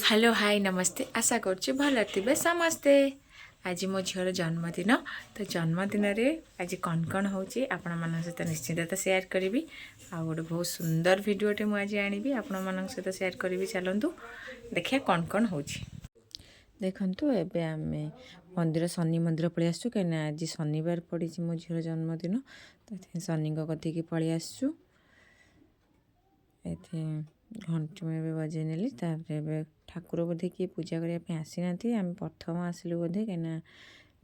Hello hi नमस्ते आशा करुच्ची भल थे समस्ते। आज मो झीर जन्मदिन तो जन्मदिन आज कौन कौन हो आपण मान सहित निश्चिंत तो सेयार करी आ गोटे बहुत सुंदर भिडटे मुझे आनी आपण मान सहित सेयार करी। चलतु देखिए कौन कौन हो देखु एबे आम मंदिर शनि मंदिर पलि आसु कहीं आज शनिवार पड़ी मो झीर जन्मदिन तो शनि कथी की पलि आसु घंटी में बजे नेली ठाकुर बोधे किए पूजा करने आसी ना आम प्रथम आसलु बोधे कहीं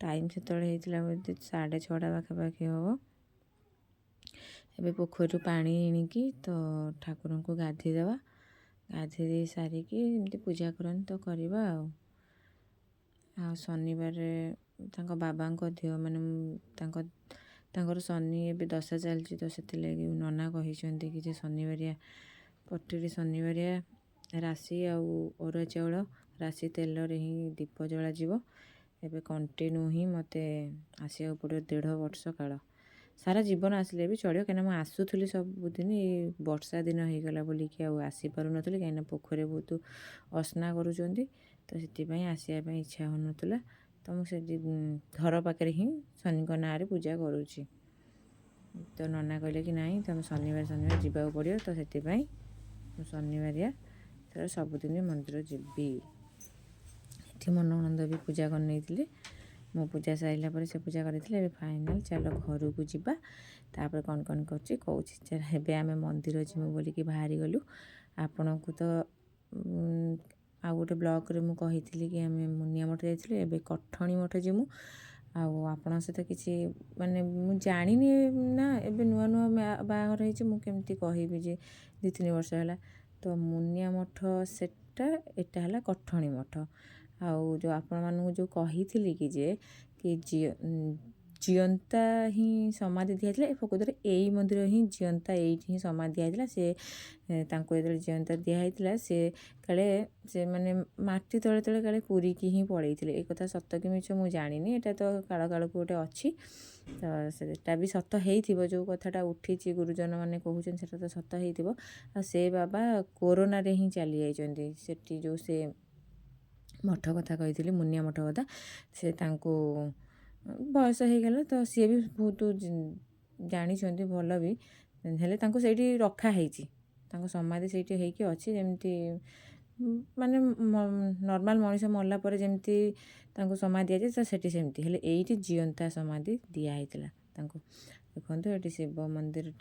टाइम से बोधे 6:30 पाखापाखि हम एवं पोखर पानी आनिकी तो ठाकुर को गाधीदेवा गाधी दे सारिकी एमती पूजा करनी तो करवा आ शनिवार बाबा देह माने शनि ए दशा चलती तो से नना कही कि शनिवारिया पट्टी शनिवारिया राशि आरुआ चाउल राशि तेल ही दीप जलाଯିव एबे कंटिन्यू ही मत आसा पड़ो 1.5 वर्ष काल सारा जीवन आसिले भी चलो कहीं आसूली सबुदिन वर्षा दिन हो गला बोलिकी आसीपार नी कहीं पोखर बहुत अस्ना करुँच तो से आसापी इच्छा हो नाला तो मुझे घर पाखे ही शनि ना पूजा करुँची तो नना कहले कि नहीं तुम शनिवार शनिवार जावाक पड़ो तो से शनिवारिया तो सबुदिन मंदिर जीवी ये मो ननंद भी पूजा कर नहीं मो पूजा सारा पर से पूजा करते फाइनाल चलो घर को जीवा तापर कौन कौन कर आम मंदिर जीमु बोलिकी बाहरी गलु आपण को तो आ गोटे ब्लॉग रे मु कही कि आम मुनिया मठ जाइए कठणी मठ जीमु आपण सहित किसी माने मु जानी ना एबे नुआ नुआ बाहर होमती कहबी जे 2-3 वर्ष है तो मुनिया मठ सेटा एटा है कठणी मठ आउ जो आपण मानू जो कही कि जे कि जीवंता ही समाधि दिया प्रकृत यही मंदिर ही जीवंता ये समाधि दिया से जो जीवंता दिखाई से काले से माने माटी तले तले काले पूरी की ही पड़े एक कथा सत कि मिछ मुझे जानी एटा तो काल काल को गोटे अच्छी तो सेटा भी सत हो जो कथाटा उठी गुरुजन मैंने कहते से तो सत हो से बाबा कोरोना रे ही चली जाइए सेठी जो से मठ कथा कही मुनिया मठ कथा से बयस हो गला तो सी भी बहुत जानी भल भी हेल्ले से रखाही समाधि से अच्छी जमती माने नॉर्मल मनीष मरला पर जमती समाधि दिया जाए तो सेमती हेल्ले ये जीवंता समाधि दिखाई देखो ये शिव मंदिर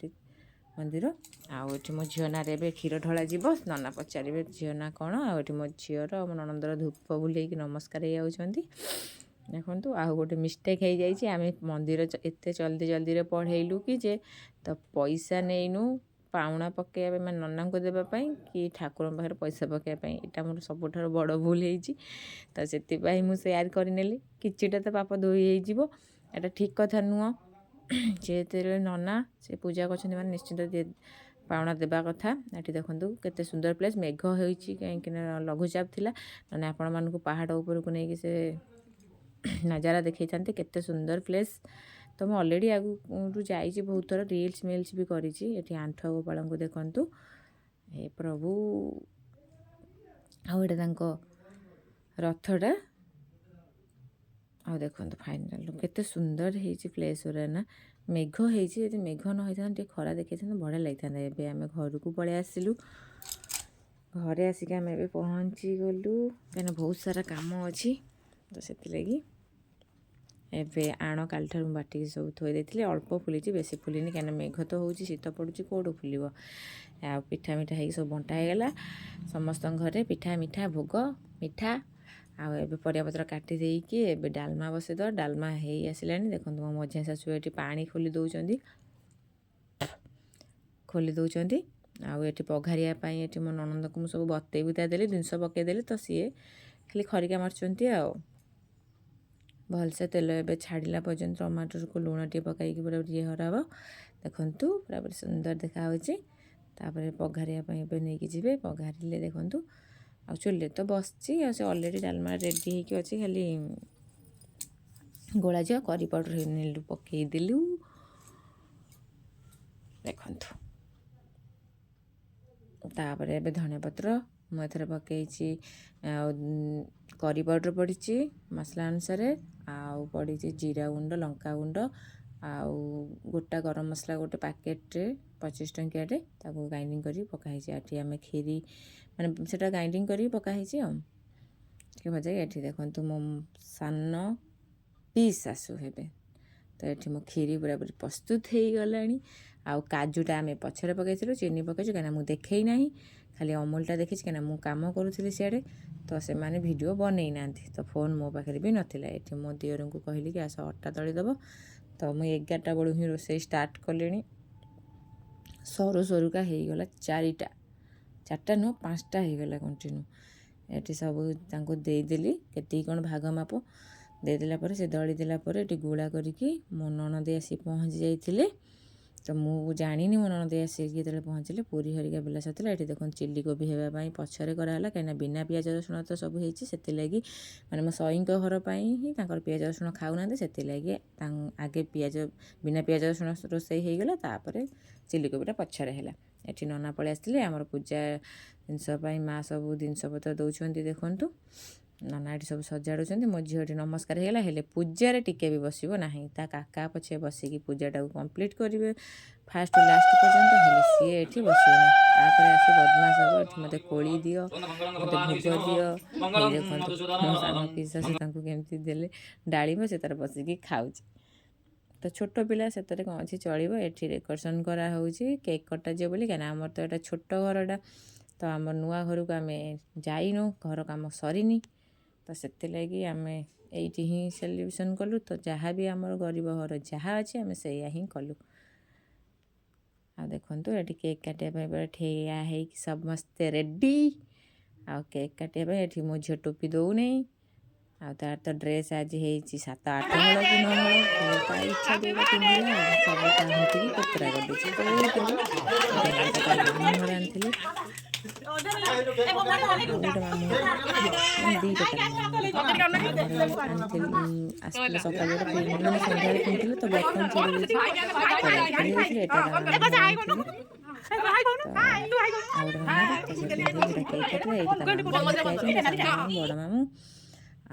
मंदिर आठ मो झील ना क्षीर ढला जीव नना पचारे झील ना कौन आठ मो झीर मो ननंदर धूप बुलेक नमस्कार होती देखु आ गोटे मिस्टेक हो जाए आम मंदिर एत जल्दी जल्दी पढ़ेलु कि जे तो पैसा नहींनु पाउना पकड़ मैं नना को देवाई कि ठाकुर पाखे पैसा पकड़ाई यहाँ मोर सब बड़ भूल होती तो से मुझे सेयार करनेली किटा तो पाप धोई होटा ठीक कथा नुह जेते नना से पूजा कर निश्चिंत पावना देवा कथा ये देखूँ केते सुंदर प्लेस मेघ होती कहीं लघुचाप थिला ना आपण मानक पहाड़ ऊपर को लेकिन से नजारा देखी था केते सुंदर प्लेस तो मुझे अलरेडी आगु जाइए बहुत थर रील्स मिल्स भी करी आंठुआ गोपाल को देखु हे प्रभु आटा रथटा आ देखो फाइनाल केते सुंदर है प्लेस गुरा ना मेघ होती मेघ न होता खरा देखी था बढ़िया लगी था आम घर को पलि आसलु घरे आसिक आम ए पहुँची गलु कहीं बहुत सारा काम अच्छी तो से लगी एवं आण काल बाटिक सब थोड़ी अल्प फुली बेसी फुलनी कहीं मेघ तो हो शीत पड़ू कौटू फुल आ पिठा मिठा हो सब बंटा होगा समस्त घरे पिठा मिठा भोग मिठा आबे परियापत्र काटी देकी एबे डालमा बसई दो डालमा हो आसला देखो मो मझिया शाशु ये पानी खोली दौरान आठ पघारियाँ ये मो ननंद को मुझे सब बतई बुता देली जिनस पकईदेली तो सी खाली खरिका मार्च भलसे तेल ए छाड़ा पर्यटन टमाटर को लुण टे पकई पूरा ये हराब देखु पूरा सुंदर देखा पघारिया नहीं जी पघारे देखु आ चूल्हे तो बसची से अलरेडी डालमा रेडी होगी अच्छी खाली गोला जा करी पाउडर नेलु पकईदेलु देखु तापर ए धनिया पत्र ମୁଁ ଏଥର ପକାଇଛି କରି ପାଉଡ଼ର ପଡ଼ିଛି ମସଲା ଅନୁସାରେ, ଆଉ ପଡ଼ିଛି ଜିରା ଗୁଣ୍ଡ, ଲଙ୍କା ଗୁଣ୍ଡ, ଆଉ ଗୋଟା ଗରମ ମସଲା ଗୋଟେ ପ୍ୟାକେଟ୍ରେ 25 ଟଙ୍କିଆଟେ, ତାକୁ ଗ୍ରାଇଣ୍ଡିଙ୍ଗ କରି ପକା ହେଇଛି। ଏଠି ଆମେ କ୍ଷୀରି ମାନେ ସେଇଟା ଗ୍ରାଇଣ୍ଡିଙ୍ଗ କରିକି ପକା ହେଇଛି ଆଉ ଟିକେ ଭଜା। ଏଠି ଦେଖନ୍ତୁ ମୋ ସାନ ପିସ୍ ଶାଶୁ ହେବେ, ତ ଏଠି ମୋ କ୍ଷୀରି ପୁରାପୁରି ପ୍ରସ୍ତୁତ ହେଇଗଲାଣି। ଆଉ କାଜୁଟା ଆମେ ପଛରେ ପକାଇଥିଲୁ, ଚିନି ପକାଇଛୁ କାହିଁକିନା ମୁଁ ଦେଖେଇ ନାହିଁ, ଖାଲି ଅମୁଲଟା ଦେଖିଛି କାହିଁକିନା ମୁଁ କାମ କରୁଥିଲି ସିଆଡ଼େ, ତ ସେମାନେ ଭିଡ଼ିଓ ବନେଇ ନାହାନ୍ତି, ତ ଫୋନ୍ ମୋ ପାଖରେ ବି ନଥିଲା। ଏଠି ମୋ ଦିଅରଙ୍କୁ କହିଲି କି ଆସ ଅଟା ଦଳିଦେବ, ତ ମୁଁ 11ଟା ବେଳୁ ହିଁ ରୋଷେଇ ଷ୍ଟାର୍ଟ କଲିଣି। ସରୁ ସରୁକା ହେଇଗଲା 4ଟା ନୁହଁ 5ଟା ହେଇଗଲା କଣ୍ଟିନ୍ୟୁ। ଏଠି ସବୁ ତାଙ୍କୁ ଦେଇଦେଲି, କେତିକି କ'ଣ ଭାଗ ମାପ ଦେଇଦେଲା ପରେ ସେ ଦଳି ଦେଲା ପରେ ଏଠି ଗୁଳା କରିକି ମୋ ନଣନ୍ଦେଇ ଆସି ପହଞ୍ଚି ଯାଇଥିଲେ। ତ ମୁଁ ଜାଣିନି ମୋ ନଣନ୍ଦେଇ ଆସିକି ଯେତେବେଳେ ପହଞ୍ଚିଲେ ପୁରୀ ହରିକା ବେଲା ସରିଥିଲା। ଏଠି ଦେଖନ୍ତୁ ଚିଲି କୋବି ହେବା ପାଇଁ ପଛରେ କରାହେଲା, କାହିଁକିନା ବିନା ପିଆଜ ରସୁଣ ତ ସବୁ ହେଇଛି, ସେଥିଲାଗି ମାନେ ମୋ ସଇଙ୍କ ଘର ପାଇଁ ହିଁ ତାଙ୍କର ପିଆଜ ରସୁଣ ଖାଉନାହାନ୍ତି, ସେଥିଲାଗି ଆଗେ ବିନା ପିଆଜ ରସୁଣ ରୋଷେଇ ହେଇଗଲା, ତାପରେ ଚିଲି କୋବିଟା ପଛରେ ହେଲା। ଏଠି ନନା ପଳେଇ ଆସିଥିଲେ, ଆମର ପୂଜା ଜିନିଷ ପାଇଁ ମାଆ ସବୁ ଜିନିଷପତ୍ର ଦେଉଛନ୍ତି। ଦେଖନ୍ତୁ ନନା ଏଠି ସବୁ ସଜାଡ଼ୁଛନ୍ତି। ମୋ ଝିଅ ଏଠି ନମସ୍କାର ହେଇଗଲା, ହେଲେ ପୂଜାରେ ଟିକେ ବି ବସିବ ନାହିଁ, ତା କାକା ପଛେ ବସିକି ପୂଜାଟାକୁ କମ୍ପ୍ଲିଟ୍ କରିବେ ଫାର୍ଷ୍ଟ ଲାଷ୍ଟ ପର୍ଯ୍ୟନ୍ତ, ହେଲେ ସିଏ ଏଠି ବସିବନି। ତାପରେ ଆସି ବଦମାସ ହେବ, ଏଠି ମୋତେ କୋଳି ଦିଅ, ମୋତେ ଭୋଗ ଦିଅ। ହେଇ ଦେଖନ୍ତୁ ମୋ ସାନ ପିଇସା ସେ ତାଙ୍କୁ କେମିତି ଦେଲେ ଡାଳିମ୍ବ, ସେ ତାର ବସିକି ଖାଉଛି। ତ ଛୋଟ ପିଲା ସେଥିରେ କ'ଣ ଅଛି, ଚଳିବ। ଏଠି ଡେକୋରେସନ୍ କରାହେଉଛି, କେକ୍ କଟାଯିବ ବୋଲି, କାହିଁକିନା ଆମର ତ ଏଇଟା ଛୋଟ ଘରଟା, ତ ଆମର ନୂଆ ଘରକୁ ଆମେ ଯାଇନୁ, ଘର କାମ ସରିନି, ତ ସେଥିଲାଗି ଆମେ ଏଇଠି ହିଁ ସେଲିବ୍ରେସନ୍ କଲୁ। ତ ଯାହା ବି ଆମର ଗରିବ ଘର ଯାହା ଅଛି ଆମେ ସେଇଆ ହିଁ କଲୁ। ଆଉ ଦେଖନ୍ତୁ ଏଠି କେକ୍ କାଟିବା ପାଇଁ ପୁରା ଠିଆ ହେଇକି ସମସ୍ତେ ରେଡ଼ି। ଆଉ କେକ୍ କାଟିବା ପାଇଁ ଏଠି ମୋ ଝିଅ ଟୋପି ଦେଉନେଇ, ଆଉ ତାର ତ ଡ୍ରେସ୍ ଆଜି ହେଇଛି 7-8 ହଳ କି 9 ହଳ, ହେଲେ ତା ଇଚ୍ଛା ଯେଉଁଟା ପିନ୍ଧିଲା ଆଉ ସବୁ କାହିଁକି କୋତରା କରିଦେଇଛି। କୋଉଠୁ ତାର ମାମୁଁ ଘର ଆଣିଥିଲି, ଆଉ ଗୋଟେ ମାମୁଁ ଘର, ମାନେ 2ଟା ତାର ମାମୁଁ ଘର ଆଣିଥିଲି। ଆସିଥିଲା ସକାଳୁ ଗୋଟେ ମାନେ ସନ୍ଧ୍ୟାବେଳେ ପିନ୍ଧିଥିଲେ, ତ ବର୍ତ୍ତମାନ ଛାଡ଼ି ଦେଇଛି, ତ ରାକ୍ଷୀ ଦେଇଥିଲେ। ଏଟା ତା ମାମୁଁ ଘର ଆଣିଥିଲେ, ତ ଆଉ ଗୋଟେ ମାମୁଁ, ତ ସେ ପିନ୍ଧିକି ସେଇଟା କେକ୍ କାଟିଲା। ଏଇଠି ତା ମାମୁଁ ମାନେ ଠିଆ ହେଇଛନ୍ତି, ସାନ ମାମୁଁ ବଡ଼ ମାମୁଁ,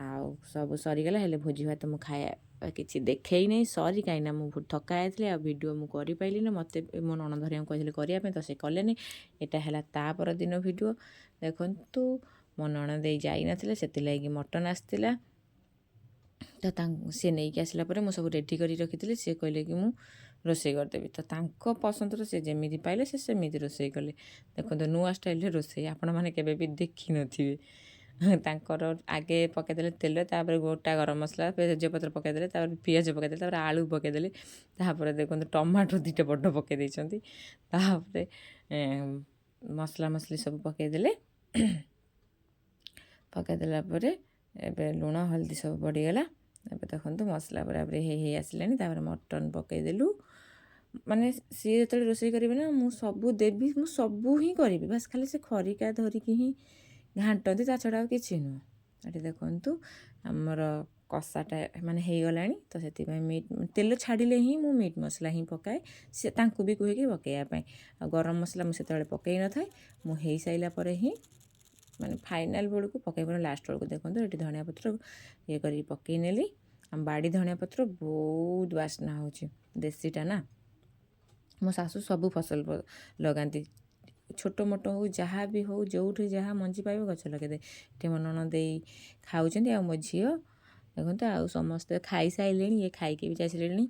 ଆଉ ସବୁ ସରିଗଲା। ହେଲେ ଭୋଜି ଭାତ ମୁଁ ଖାଇବା କିଛି ଦେଖେଇ ନାହିଁ, ସରି, କାହିଁକିନା ମୁଁ ଥକା ଯାଇଥିଲି, ଆଉ ଭିଡ଼ିଓ ମୁଁ କରିପାରିଲିନି। ମୋତେ ମୋ ନଣନ୍ଦ ହେରିକାଙ୍କୁ କହିଥିଲେ କରିବା ପାଇଁ, ତ ସେ କଲେନି। ଏଇଟା ହେଲା ତା ପରଦିନ ଭିଡ଼ିଓ। ଦେଖନ୍ତୁ ମୋ ନଣନ୍ଦେଇ ଯାଇନଥିଲେ, ସେଥିଲାଗି ମଟନ୍ ଆସିଥିଲା, ତ ସେ ନେଇକି ଆସିଲା ପରେ ମୁଁ ସବୁ ରେଡ଼ି କରି ରଖିଥିଲି। ସେ କହିଲେ କି ମୁଁ ରୋଷେଇ କରିଦେବି, ତ ତାଙ୍କ ପସନ୍ଦର ସେ ଯେମିତି ପାଇଲେ ସେ ସେମିତି ରୋଷେଇ କଲେ। ଦେଖନ୍ତୁ ନୂଆ ଷ୍ଟାଇଲ୍ରେ ରୋଷେଇ ଆପଣମାନେ କେବେ ବି ଦେଖିନଥିବେ। ତାଙ୍କର ଆଗେ ପକାଇଦେଲେ ତେଲ, ତାପରେ ଗୋଟା ଗରମ ମସଲା, ତେଜପତ୍ର ପକାଇଦେଲେ, ତାପରେ ପିଆଜ ପକାଇଦେଲେ, ତାପରେ ଆଳୁ ପକାଇଦେଲେ, ତାପରେ ଦେଖନ୍ତୁ ଟମାଟୋ 2ଟା ବଡ଼ ପକାଇ ଦେଇଛନ୍ତି, ତାପରେ ମସଲା ମସଲି ସବୁ ପକାଇଦେଲେ। ପକାଇଦେଲା ପରେ ଏବେ ଲୁଣ ହଳଦୀ ସବୁ ପଡ଼ିଗଲା। ଏବେ ଦେଖନ୍ତୁ ମସଲା ପୁରାପୁରି ହେଇ ଆସିଲାଣି, ତାପରେ ମଟନ୍ ପକାଇଦେଲୁ। ମାନେ ସିଏ ଯେତେବେଳେ ରୋଷେଇ କରିବେ ନା, ମୁଁ ସବୁ ଦେବି, ମୁଁ ସବୁ ହିଁ କରିବି, ବାସ୍ ଖାଲି ସେ ଖରିକା ଧରିକି ହିଁ ଘାଣ୍ଟନ୍ତି, ତା ଛଡ଼ା ଆଉ କିଛି ନୁହଁ। ଏଠି ଦେଖନ୍ତୁ ଆମର କଷାଟା ମାନେ ହେଇଗଲାଣି, ତ ସେଥିପାଇଁ ତେଲ ଛାଡ଼ିଲେ ହିଁ ମୁଁ ମିଟ୍ ମସଲା ହିଁ ପକାଏ, ସେ ତାଙ୍କୁ ବି କୁହେକି ପକାଇବା ପାଇଁ। ଆଉ ଗରମ ମସଲା ମୁଁ ସେତେବେଳେ ପକାଇ ନଥାଏ, ମୁଁ ହେଇସାରିଲା ପରେ ହିଁ ମାନେ ଫାଇନାଲ୍ ବେଳକୁ ପକାଇବ, ଲାଷ୍ଟ ବେଳକୁ। ଦେଖନ୍ତୁ ଏଠି ଧନିଆ ପତ୍ର ଇଏ କରିକି ପକାଇ ନେଲି। ଆମ ବାଡ଼ି ଧନିଆ ପତ୍ର ବହୁତ ବାସ୍ନା ହେଉଛି, ଦେଶୀଟା ନା। ମୋ ଶାଶୁ ସବୁ ଫସଲ ଲଗାନ୍ତି, ଛୋଟ ମୋଟ ହଉ ଯାହା ବି ହଉ, ଯେଉଁଠି ଯାହା ମଞ୍ଜି ପାଇବ ଗଛ ଲଗାଇଦିଏ। ଏଠି ମୋ ନଣନ୍ଦେଇ ଖାଉଛନ୍ତି, ଆଉ ମୋ ଝିଅ ଦେଖନ୍ତୁ, ଆଉ ସମସ୍ତେ ଖାଇସାରିଲେଣି, ଇଏ ଖାଇକି ବି ଯାଇସାରିଲେଣି।